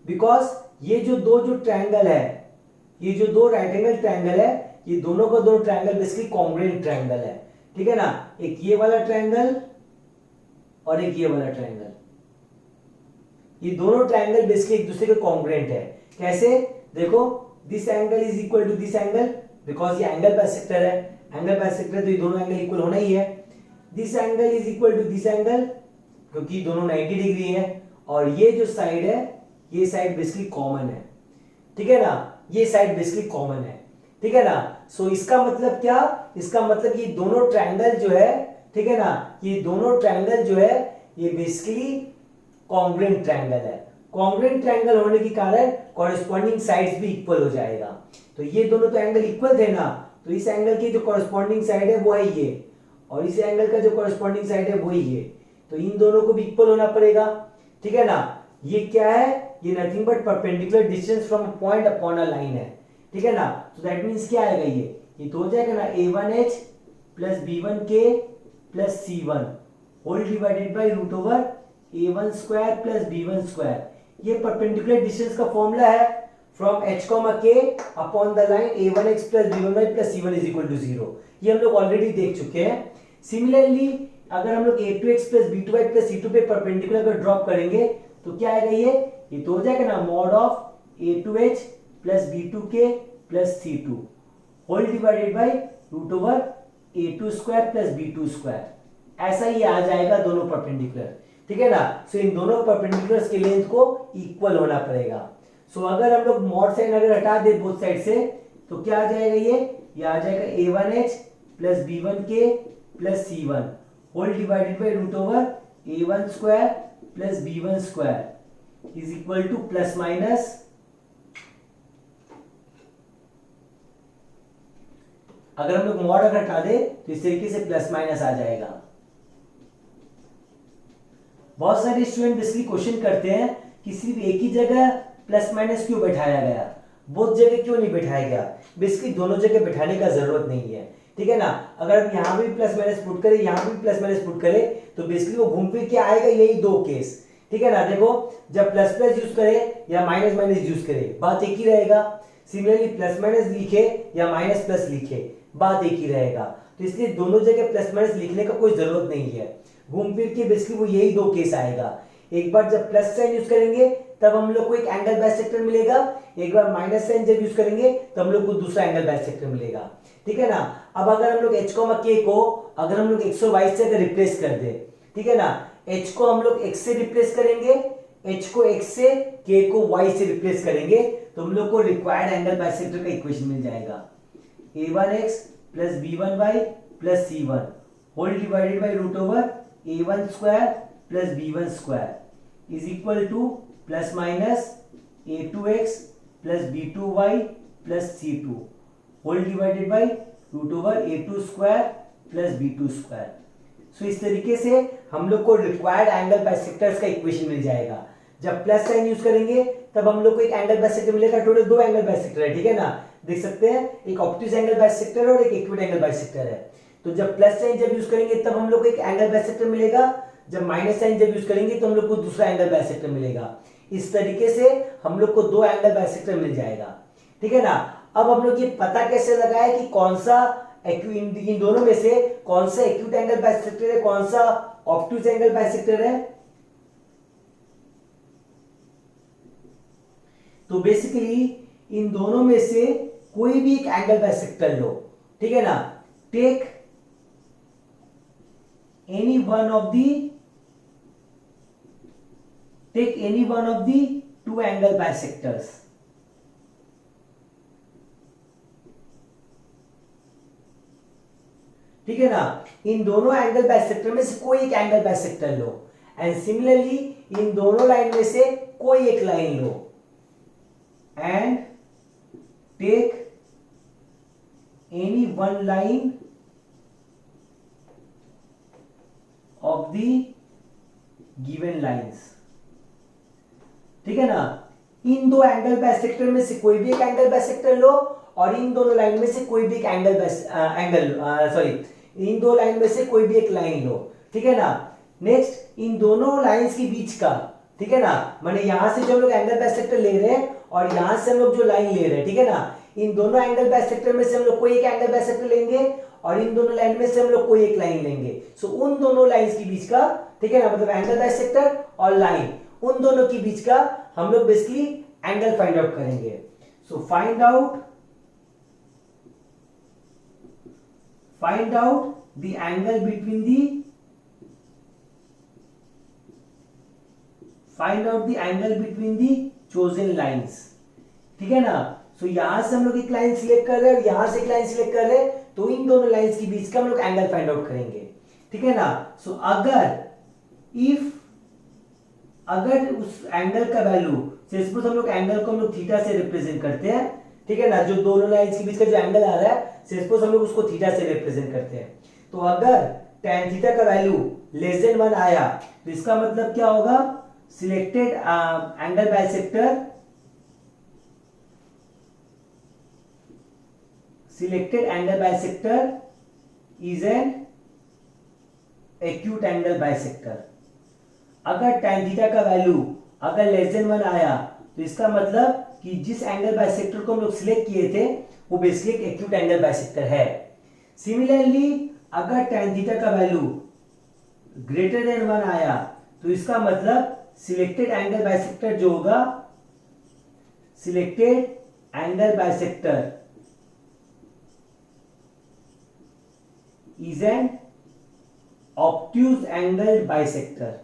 बिकॉज ये जो ट्रायंगल है, ये जो दो राइट एंगल ट्रायंगल है, ये दोनों का दोनों ट्रायंगल बेसिकली कॉन्ग्रुएंट ट्रायंगल है, ठीक है ना। एक ये वाला ट्रायंगल और एक ये वाला ट्रायंगल, ये दोनों ट्रायंगल बेसिकली एक दूसरे के कॉन्ग्रुएंट है। कैसे? देखो, this angle is equal to this angle because ये एंगल बाइसेक्टर है, एंगल बाइसेक्टर तो ये दोनों एंगल इक्वल होना ही है। This angle is equal to this angle क्योंकि दोनों 90 डिग्री है और ये जो साइड है ये साइड बेसिकली कॉमन है, ठीक है ना, ये साइड बेसिकली कॉमन है, ठीक है ना। सो इसका मतलब क्या? इसका मतलब ये दोनों ट्रायंगल जो है, ठीक है ना, ये दोनों ट्रायंगल जो है ये बेसिकली कॉन्ग्रुएंट ट्रायंगल है। कॉन्ग्रुएंट ट्रायंगल होने के कारण कॉरेस्पॉन्डिंग साइड्स भी इक्वल हो जाएगा। तो ये दोनों तो एंगल इक्वल थे ना, तो इस एंगल की जो कॉरेस्पॉन्डिंग साइड है वो है ये और इस एंगल का जो कॉरेस्पॉन्डिंग साइड है वही ये, तो इन दोनों को भी इक्वल होना पड़ेगा, ठीक है ना। ये क्या है? ये nothing but perpendicular distance from a point upon a line है, ठीक है ना। तो दैट मींस क्या आएगा, ये तो हो जाएगा ना a1h plus b1k plus c1 whole divided by root over a1 square plus b1 square. ये परपेंडिकुलर डिस्टेंस का फॉर्मूला है from h, k upon the line a1x plus b1y plus c1 is equal to 0। ये हम लोग already देख चुके हैं। Similarly अगर हम लोग a2x plus b2y plus c2 पे परपेंडिकुलर अगर ड्रॉप करेंगे तो क्या आएगा ये तो हो जाएगा ना mod of a2h plus b2k plus c2 whole divided by root over a2 square plus b2 square. ऐसा ही आ जाएगा दोनों परपेंडिकुलर, ठीक है ना। सो इन दोनों परपेंडिकुलर्स की लेंथ को इक्वल होना पड़ेगा। सो अगर हम लोग मॉड साइन अगर हटा दे बोथ साइड से तो क्या आ जाएगा ये आ जाएगा a1h plus b1k plus c1 whole divided by root over a1 square plus b1 square is equal to plus minus अगर हम लोग मॉड अगर हटा दे तो इस तरीके से प्लस माइनस आ जाएगा। बहुत सारे स्टूडेंट बेसिकली क्वेश्चन करते हैं कि सिर्फ एक ही जगह प्लस माइनस क्यों बैठाया गया, बहुत जगह क्यों नहीं बैठाया गया। बेसिकली दोनों जगह बैठाने का जरूरत नहीं है, ठीक है ना। अगर हम यहाँ भी प्लस माइनस पुट करें, यहाँ भी प्लस माइनस पुट करें तो बेसिकली वो घूम फिर के आएगा यही दो केस, ठीक है ना। देखो जब प्लस प्लस यूज करे या माइनस माइनस यूज करे बात एक ही रहेगा। सिमिलरली प्लस माइनस लिखे या माइनस प्लस लिखे बात एक ही रहेगा। तो इसलिए दोनों जगह प्लस माइनस लिखने का कोई जरूरत नहीं है, घूम फिर के बेसिकली वो यही दो केस आएगा। एक बार जब प्लस साइन यूज करेंगे तब हम लोग को एक एंगल बाइसेक्टर मिलेगा, एक बार माइनस साइन जब यूज करेंगे तो हम लोग को दूसरा एंगल बाइसेक्टर मिलेगा, ठीक है ना। अब अगर हम लोग h k को अगर हम लोग x और y से अगर रिप्लेस कर दे, ठीक है ना, h को हम लोग x से रिप्लेस करेंगे, h को x से, k को y से रिप्लेस करेंगे तो हम लोग को रिक्वायर्ड एंगल बाइसेक्टर का इक्वेशन मिल जाएगा a1x plus b1y plus c1 whole divided by root over a1 square plus b1 square is equal to plus minus a2x plus b2y plus c2 whole divided by root over a2 square plus b2 square. So इस तरीके से हम लोग को required angle bisectors का equation मिल जाएगा। जब प्लस साइन यूज करेंगे तब हम लोग को एक एंगल बाइसेक्टर मिलेगा। टोटल दो एंगल बाइसेक्टर है, ठीक है ना, देख सकते हैं, एक ऑब्ट्यूज एंगल बाइसेक्टर और एक इक्विड एंगल बाइसेक्टर है। तो जब प्लस साइन जब यूज करेंगे तब हम लोग को एक एंगल बाइसेक्टर मिलेगा, जब माइनस साइन जब यूज करेंगे तो हम लोग को दूसरा एंगल बाइसेक्टर मिलेगा। इस तरीके से हम लोग को दो एंगल बाइसेक्टर मिल जाएगा, ठीक है ना। अब हम लोग ये पता कैसे लगाए कि कौन सा इन दोनों में से कौन सा एक्यूट एंगल बाइसेक्टर है, कौन सा ऑब्ट्यूज एंगल बाइसेक्टर है। तो बेसिकली इन दोनों में से कोई भी एक एंगल बाइसेक्टर लो, ठीक है ना। Take any one of the two angle bisectors, ठीक है ना। इन दोनों एंगल बाइसेक्टर में से कोई एक एंगल बाइसेक्टर लो एंड सिमिलरली इन दोनों लाइन में से कोई एक लाइन लो and take any one line of the given lines, ठीक है ना। इन दो एंगल बाइसेक्टर में से कोई भी एक एंगल बाइसेक्टर लो और इन दोनों लाइन में से कोई भी एक इन दो लाइन में से कोई भी एक लाइन लो, ठीक है ना। नेक्स्ट इन दोनों लाइंस के बीच का, ठीक है ना, माने यहां से जो हम लोग एंगल बाइसेक्टर ले रहे हैं और यहां से हम लोग जो लाइन ले रहे हैं, ठीक है ना, इन दोनों एंगल बाइसेक्टर में से हम लोग कोई एक एंगल बाइसेक्टर लेंगे और इन दोनों लाइन में से हम लोग कोई एक लाइन लेंगे। सो उन दोनों लाइंस के बीच का, ठीक है ना, मतलब एंगल बाइसेक्टर और लाइन उन दोनों के बीच का हम लोग बेसिकली एंगल फाइंड आउट करेंगे। So find out the angle between the chosen lines, ठीक है ना। सो यहां से हम लोग एक लाइन सिलेक्ट कर रहे हैं और यहां से एक लाइन सिलेक्ट कर रहे हैं तो इन दोनों लाइंस के बीच का हम लोग एंगल फाइंड आउट करेंगे, ठीक है ना। सो अगर उस एंगल का वैल्यू, सपोज हम लोग एंगल को हम लोग थीटा से रिप्रेजेंट करते हैं, ठीक है ना, जो दोनों लाइंस के बीच का जो एंगल आ रहा है सपोज हम लोग उसको थीटा से रिप्रेजेंट करते हैं। तो अगर tan थीटा का वैल्यू लेस देन 1 आया तो इसका मतलब क्या होगा, selected angle bisector is an acute angle bisector. अगर tan थीटा का वैल्यू अगर लेस देन 1 आया तो इसका मतलब कि जिस एंगल बाइसेक्टर को हम लोग सिलेक्ट किए थे वो बेसिकली एक एक्यूट एंगल बाइसेक्टर है। सिमिलरली अगर tan थीटा का वैल्यू ग्रेटर देन 1 आया तो इसका मतलब सिलेक्टेड एंगल बाइसेक्टर जो होगा, selected angle bisector is an obtuse angle bisector.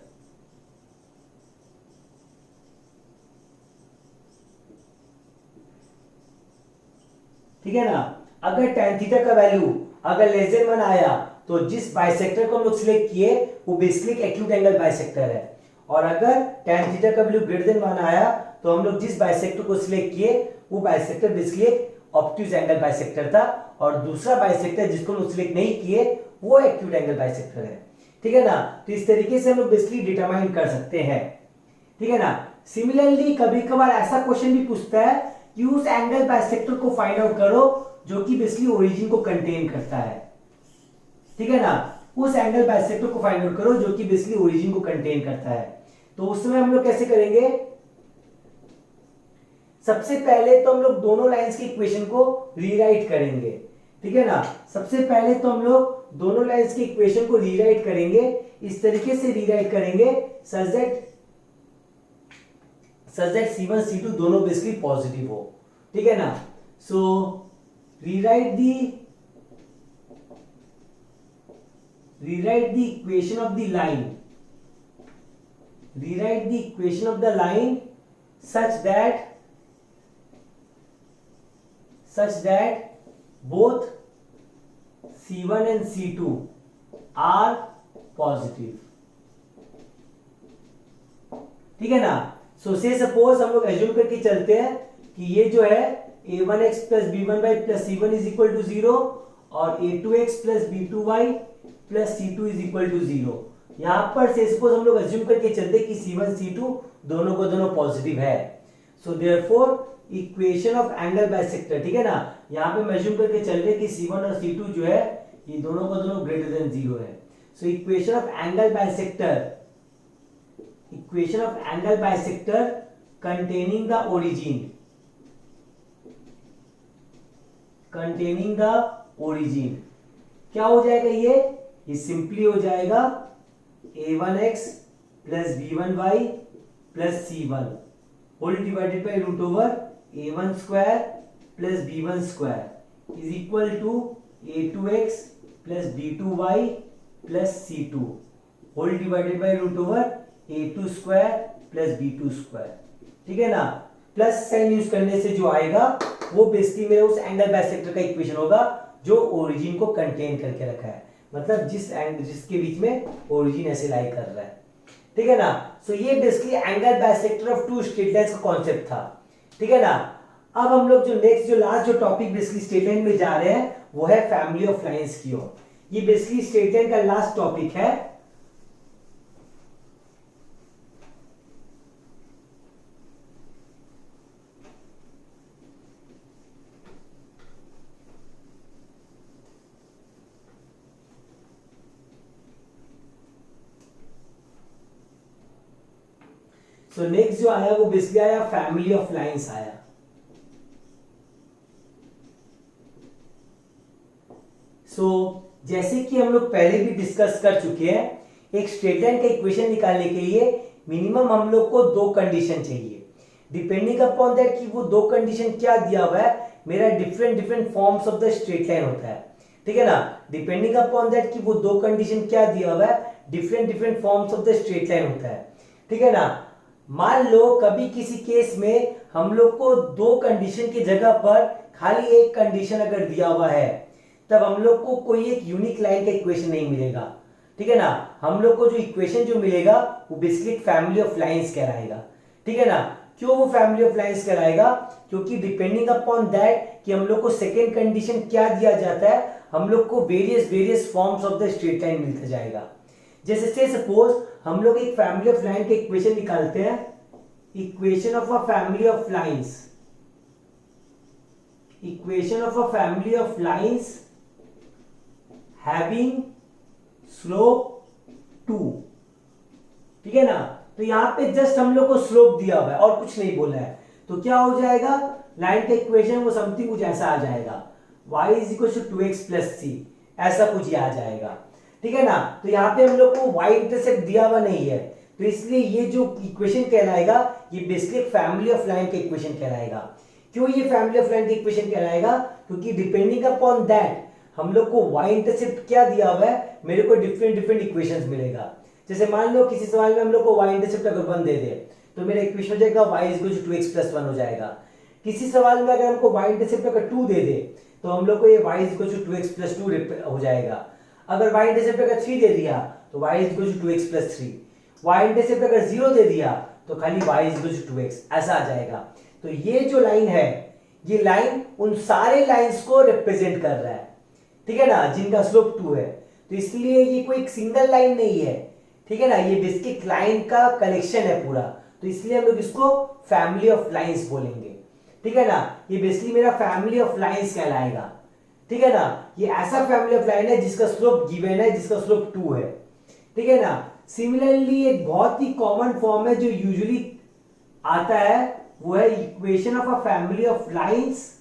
ठीक है ना। अगर tan थीटा का वैल्यू अगर लेस देन 1 आया तो जिस बाइसेक्टर को हम लोग सिलेक्ट किए वो बेसिकली एक्यूट एंगल बाइसेक्टर है, और अगर tan थीटा का वैल्यू ग्रेटर देन 1 आया तो हम लोग जिस बाइसेक्टर को सिलेक्ट किए वो बाइसेक्टर बेसिकली एक ऑब्ट्यूज एंगल बाइसेक्टर था, और दूसरा बाइसेक्टर जिसको हम लोग सिलेक्ट नहीं किए वो एक्यूट एंगल बाइसेक्टर है। ठीक है ना। तो इस तरीके से हम लोग बेसिकली डिटरमाइन कर सकते हैं। ठीक है ना। सिमिलरली कभी कभार ऐसा क्वेश्चन भी पूछता है कि उस एंगल बाइसेक्टर को फाइंड आउट करो जो कि बेसिकली ओरिजिन को कंटेन करता है। ठीक है ना। उस एंगल बाइसेक्टर को फाइंड आउट करो जो कि बेसिकली ओरिजिन को कंटेन करता है। तो उस समय हम लोग कैसे करेंगे, सबसे पहले तो हम लोग दोनों लाइंस की इक्वेशन को रीराइट करेंगे। ठीक है ना। सबसे पहले तो हम लोग दोनों लाइंस की इक्वेशन को रीराइट करेंगे, इस तरीके से रीराइट करेंगे सच दैट C1 C2 दोनों बेसिकली पॉजिटिव हो। ठीक है ना। So rewrite the equation of the line, rewrite the equation of the line such that both C1 and C2 are positive। ठीक है ना। सो से सपोज हम लोग एज्यूम करके चलते हैं कि ये जो है a1x plus b1y plus c1 is equal to 0 और a2x plus b2y plus c2 is equal to 0। यहां पर से सपोज हम लोग एज्यूम करके चलते कि C1 C2 दोनों को दोनों पॉजिटिव है। So therefore equation of angle bisector, ठीक है ना, यहां पे मैं एज्यूम करके चल रहे कि C1 और C2 जो है ये दोनों को दोनों ग्रेटर देन 0 है। So equation of angle bisector containing the origin क्या हो जाएगा, ये सिंपली हो जाएगा a1x plus b1y plus c1 whole divided by root over a1 square plus b1 square is equal to a2x plus b2y plus c2 whole divided by root over a2 square plus b2 square. ठीक है ना। Plus sign use करने से जो आएगा वो basically मेरे उस एंगल बाइसेक्टर का इक्वेशन होगा जो ओरिजिन को कंटेन करके रखा है, मतलब जिसके बीच में ओरिजिन ऐसे लाई कर रहा है। ठीक है ना। सो ये basically angle bisector of two straight lines का कॉन्सेप्ट था। ठीक है ना। अब हम लोग जो लास्ट जो टॉपिक बेसिकली स्ट्रेट लाइन में जा रहे हैं वो है फैमिली ऑफ लाइंस की ओर। ये बेसिकली स्ट्रेट लाइन का लास्ट टॉपिक है। तो नेक्स्ट जो आया वो बेसिकली आया फैमिली ऑफ लाइंस आया। जैसे कि हम लोग पहले भी डिस्कस कर चुके हैं, एक स्ट्रेट लाइन का इक्वेशन निकालने के लिए मिनिमम हम लोग को दो कंडीशन चाहिए, डिपेंडिंग अपॉन दैट कि वो दो कंडीशन क्या दिया हुआ है। मेरा different forms of the straight line होता है। ठीक है ना। डिपेंडिंग अपॉन दैट कि वो दो कंडीशन क्या दिया हुआ है, different forms of the straight line होता है। ठीक है ना। मान लो कभी किसी केस में हम लोग को दो कंडीशन की जगह पर खाली एक कंडीशन अगर दिया हुआ है, तब हम लोग को कोई एक यूनिक लाइन का इक्वेशन नहीं मिलेगा। ठीक है ना। हम लोग को जो इक्वेशन जो मिलेगा वो बेसिकली फैमिली ऑफ लाइंस कहलाएगा। ठीक है ना। क्यों वो फैमिली ऑफ लाइंस कहलाएगा, क्योंकि डिपेंडिंग अपॉन दैट कि हम लोग को सेकेंड कंडीशन क्या दिया जाता है, हम लोग को various forms of the straight line मिलता जाएगा। जैसे से सपोज हम लोग एक फैमिली ऑफ लाइन के इक्वेशन निकालते हैं, equation of a family of lines, equation of a family of lines having slope 2। ठीक है ना। तो यहां पे जस्ट हम लोग को स्लोप दिया हुआ है और कुछ नहीं बोला है, तो क्या हो जाएगा लाइन का इक्वेशन वो समथिंग कुछ ऐसा आ जाएगा, y is equal to 2x plus c, ऐसा कुछ आ जाएगा। ठीक है ना। तो यहाँ पे हम लोग को y इंटरसेप्ट दिया हुआ नहीं है, तो इसलिए ये जो इक्वेशन कहलाएगा ये बेसिकली एक फैमिली ऑफ लाइन का इक्वेशन कहलाएगा। क्यों ये फैमिली ऑफ लाइन का इक्वेशन कहलाएगा? क्योंकि डिपेंडिंग अपॉन दैट हम लोग को y इंटरसेप्ट क्या दिया हुआ है, मेरे को डिफरेंट डिफरेंट इक्वेशंस मिलेगा। जैसे मान लो किसी सवाल में हम लोग को y इंटरसेप्ट अगर 1 दे दे तो मेरा इक्वेशन हो जाएगा y is equal to 2x plus 1 हो जाएगा। किसी सवाल में अगर हमको y इंटरसेप्ट अगर 2 दे दे तो हम लोग को ये y is equal to 2x plus 2 हो जाएगा। अगर y इंटरसेप्ट अगर 3 दे दिया तो y is equal to 2x plus 3। y intercept अगर 0 दे दिया तो खाली y is equal to 2x ऐसा आ जाएगा। तो ये जो लाइन है ये लाइन उन सारे लाइंस को रिप्रेजेंट कर रहा है, ठीक है ना, जिनका स्लोप 2 है। तो इसलिए ये कोई एक सिंगल लाइन नहीं है, ठीक है ना, ये बेसिक लाइन का कलेक्शन है पूरा। तो इसलिए हम लोग इसको फैमिली ऑफ लाइंस बोलेंगे, ठीक है ना। ये बेसिकली मेरा फैमिली ऑफ लाइंस कहलाएगा, ठीक है ना। ये ऐसा फैमिली ऑफ लाइन है जिसका स्लोप गिवन है, जिसका स्लोप 2 है, ठीक है ना। सिमिलरली एक बहुत ही कॉमन फॉर्म है जो यूजुअली आता है वो है equation of a family of lines,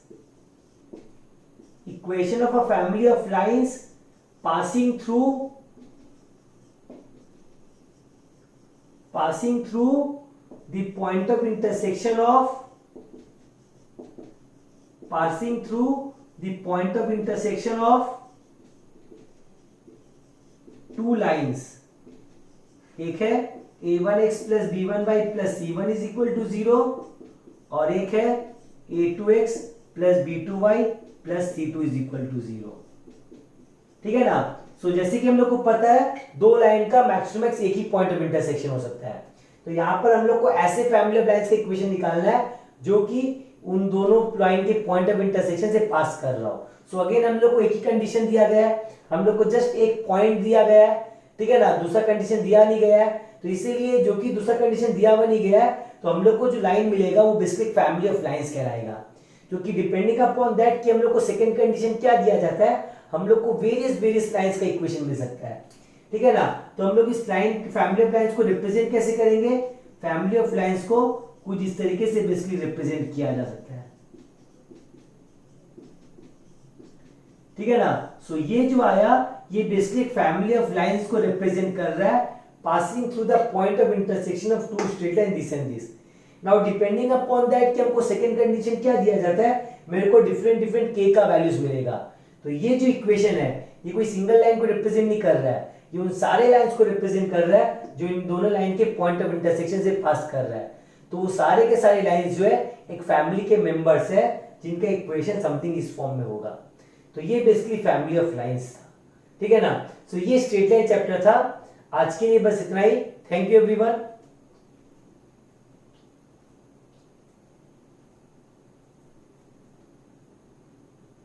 equation of a family of lines passing through the point of intersection of two lines। एक है a1x plus b1y plus c1 is equal to 0 और एक है a2x plus b2y plus c2 is equal to 0, ठीक है ना। सो जैसे कि हम लोग को पता है दो लाइन का मैक्सिमम एक ही पॉइंट ऑफ इंटरसेक्शन हो सकता है। तो यहां पर हम लोग को ऐसे फैमिली ऑफ लाइंस का इक्वेशन निकालना है जो कि उन दोनों लाइन के पॉइंट ऑफ इंटरसेक्शन से पास कर रहा हो। सो अगेन हम लोग को एक ही कंडीशन दिया गया है, हम लोग को जस्ट एक पॉइंट दिया गया है, ठीक है ना, दूसरा कंडीशन दिया नहीं गया है। तो इसीलिए जो कि दूसरा कंडीशन दिया हुआ नहीं गया है तो हम लोग को जो लाइन मिलेगा वो बेसिक फैमिली ऑफ लाइंस कहलाएगा। क्योंकि डिपेंडिंग अपॉन दैट कि हम लोग को सेकंड कंडीशन क्या दिया जाता है, हम लोग को वेरियस लाइंस का इक्वेशन मिल सकता है, ठीक है ना। तो हम लोग इस लाइन फैमिली ऑफ लाइंस को रिप्रेजेंट कैसे करेंगे? फैमिली ऑफ लाइंस को कुछ इस तरीके से बेसिकली रिप्रेजेंट किया जा सकता है, ठीक है ना। सो ये जो आया ये बेसिकली फैमिली ऑफ लाइंस को रिप्रेजेंट कर रहा है passing through the point of intersection of two straight line this and this. Now depending upon that कि हमको सेकंड कंडीशन क्या दिया जाता है, मेरे को डिफरेंट के का वैल्यूज मिलेगा। तो ये जो इक्वेशन है ये कोई सिंगल लाइन को रिप्रेजेंट नहीं कर रहा है, ये उन सारे लाइंस को रिप्रेजेंट कर रहा है जो इन दोनों लाइन के पॉइंट ऑफ इंटरसेक्शन से पास कर रहा है। तो वो सारे के सारे लाइंस जो है एक फैमिली के मेंबर्स है जिनका इक्वेशन समथिंग इस फॉर्म में होगा। तो ये बेसिकली फैमिली ऑफ लाइंस था, ठीक है ना। सो ये स्ट्रेट लाइन चैप्टर था। आज के लिए बस इतना ही। Thank you everyone.